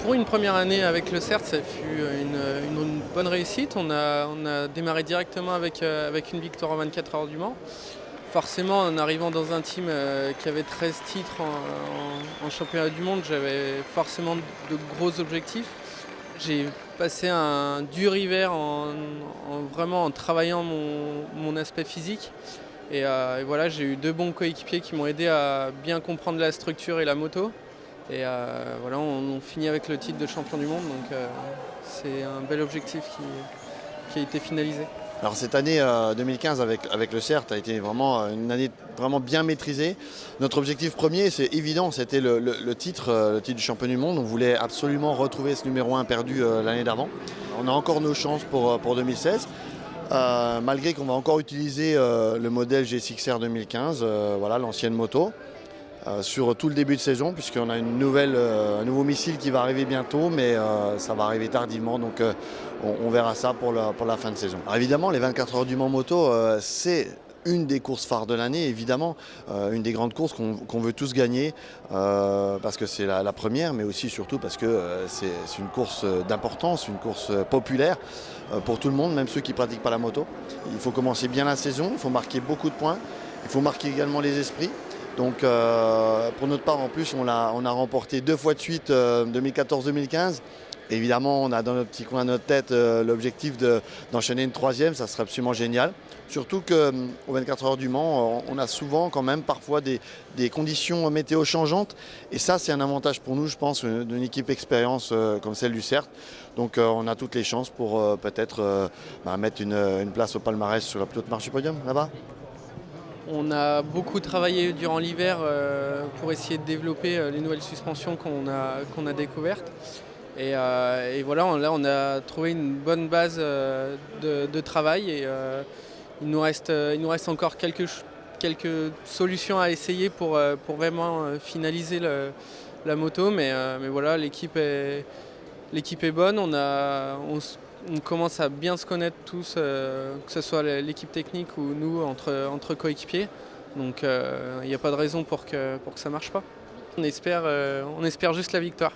Pour une première année avec le CERT, ça fut une bonne réussite. On a démarré directement avec une victoire en 24 heures du Mans. Forcément, en arrivant dans un team qui avait 13 titres en championnat du monde, j'avais forcément de gros objectifs. J'ai passé un dur hiver vraiment en travaillant mon aspect physique. Et voilà, j'ai eu 2 bons coéquipiers qui m'ont aidé à bien comprendre la structure et la moto. Et voilà, on finit avec le titre de champion du monde, donc c'est un bel objectif qui a été finalisé. Alors cette année 2015 avec le CERT a été vraiment une année vraiment bien maîtrisée. Notre objectif premier, c'est évident, c'était le titre du champion du monde. On voulait absolument retrouver ce numéro 1 perdu l'année d'avant. On a encore nos chances pour 2016. Malgré qu'on va encore utiliser le modèle G6R 2015, voilà, l'ancienne moto, sur tout le début de saison, puisqu'on a un nouveau missile qui va arriver bientôt, mais ça va arriver tardivement, donc on verra ça pour la fin de saison. Alors évidemment, les 24 heures du Mans moto, c'est une des courses phares de l'année, évidemment, une des grandes courses qu'on veut tous gagner, parce que c'est la première, mais aussi surtout parce que c'est une course d'importance, une course populaire pour tout le monde, même ceux qui ne pratiquent pas la moto. Il faut commencer bien la saison, il faut marquer beaucoup de points, il faut marquer également les esprits. Donc pour notre part, en plus, on a remporté 2 fois de suite 2014-2015. Évidemment, on a dans notre petit coin de notre tête l'objectif d'enchaîner une 3e, ça serait absolument génial. Surtout qu'aux 24 heures du Mans, on a souvent quand même parfois des conditions météo changeantes. Et ça, c'est un avantage pour nous, je pense, d'une équipe expérience comme celle du CERT. Donc on a toutes les chances pour peut-être mettre une place au palmarès sur la plus haute marche du podium, là-bas. On a beaucoup travaillé durant l'hiver pour essayer de développer les nouvelles suspensions qu'on a découvertes. Et voilà, là on a trouvé une bonne base de travail et il nous reste encore quelques solutions à essayer pour vraiment finaliser la moto. Mais voilà, l'équipe est bonne, on commence à bien se connaître tous, que ce soit l'équipe technique ou nous entre coéquipiers. Donc il n'y a pas de raison pour que ça ne marche pas. On espère juste la victoire.